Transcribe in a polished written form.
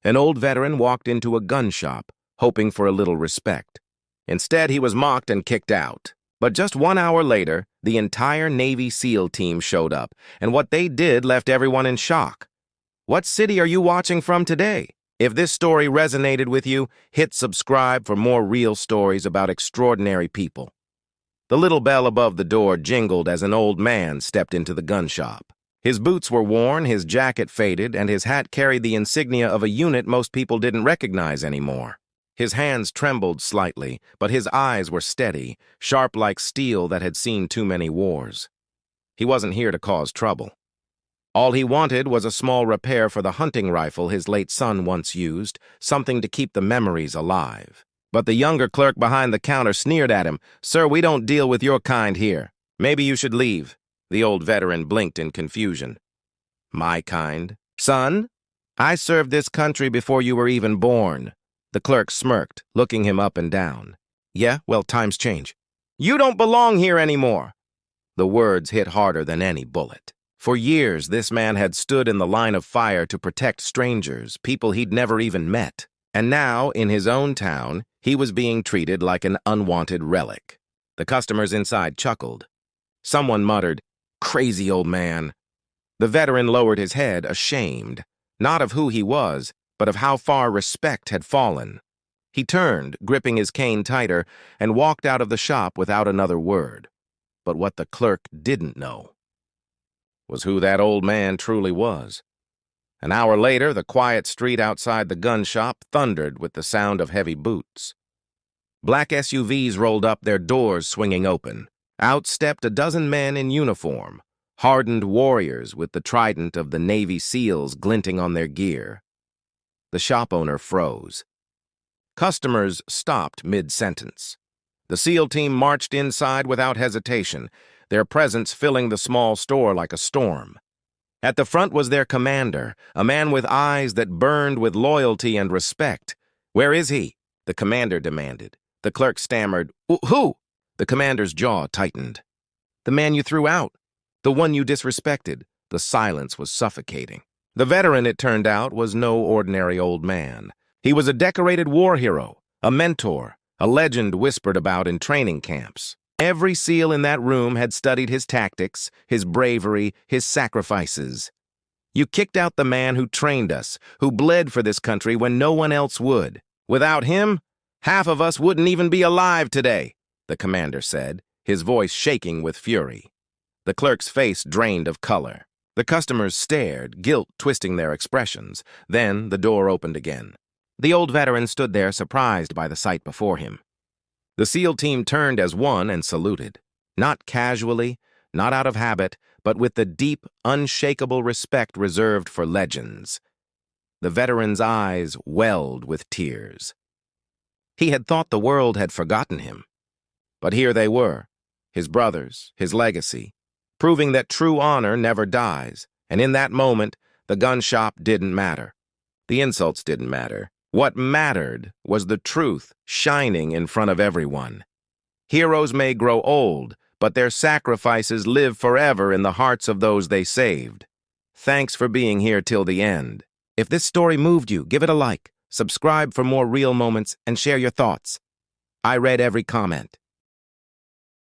An old veteran walked into a gun shop, hoping for a little respect. Instead, he was mocked and kicked out. But just 1 hour later, the entire Navy SEAL team showed up, and what they did left everyone in shock. What city are you watching from today? If this story resonated with you, hit subscribe for more real stories about extraordinary people. The little bell above the door jingled as an old man stepped into the gun shop. His boots were worn, his jacket faded, and his hat carried the insignia of a unit most people didn't recognize anymore. His hands trembled slightly, but his eyes were steady, sharp like steel that had seen too many wars. He wasn't here to cause trouble. All he wanted was a small repair for the hunting rifle his late son once used, something to keep the memories alive. But the younger clerk behind the counter sneered at him. "Sir, we don't deal with your kind here. Maybe you should leave." The old veteran blinked in confusion. "My kind? Son? I served this country before you were even born." The clerk smirked, looking him up and down. "Yeah, well, times change." "You don't belong here anymore." The words hit harder than any bullet. For years, this man had stood in the line of fire to protect strangers, people he'd never even met. And now, in his own town, he was being treated like an unwanted relic. The customers inside chuckled. Someone muttered, "Crazy old man." The veteran lowered his head, ashamed, not of who he was, but of how far respect had fallen. He turned, gripping his cane tighter, and walked out of the shop without another word. But what the clerk didn't know was who that old man truly was. An hour later, the quiet street outside the gun shop thundered with the sound of heavy boots. Black SUVs rolled up, their doors swinging open. Out stepped a dozen men in uniform, hardened warriors with the trident of the Navy SEALs glinting on their gear. The shop owner froze. Customers stopped mid-sentence. The SEAL team marched inside without hesitation, their presence filling the small store like a storm. At the front was their commander, a man with eyes that burned with loyalty and respect. "Where is he?" the commander demanded. The clerk stammered, "Who?" The commander's jaw tightened. "The man you threw out. The one you disrespected." The silence was suffocating. The veteran, it turned out, was no ordinary old man. He was a decorated war hero, a mentor, a legend whispered about in training camps. Every SEAL in that room had studied his tactics, his bravery, his sacrifices. "You kicked out the man who trained us, who bled for this country when no one else would. Without him, half of us wouldn't even be alive today," the commander said, his voice shaking with fury. The clerk's face drained of color. The customers stared, guilt twisting their expressions. Then the door opened again. The old veteran stood there, surprised by the sight before him. The SEAL team turned as one and saluted. Not casually, not out of habit, but with the deep, unshakable respect reserved for legends. The veteran's eyes welled with tears. He had thought the world had forgotten him. But here they were, his brothers, his legacy, proving that true honor never dies. And in that moment, the gun shop didn't matter. The insults didn't matter. What mattered was the truth shining in front of everyone. Heroes may grow old, but their sacrifices live forever in the hearts of those they saved. Thanks for being here till the end. If this story moved you, give it a like, subscribe for more real moments, and share your thoughts. I read every comment.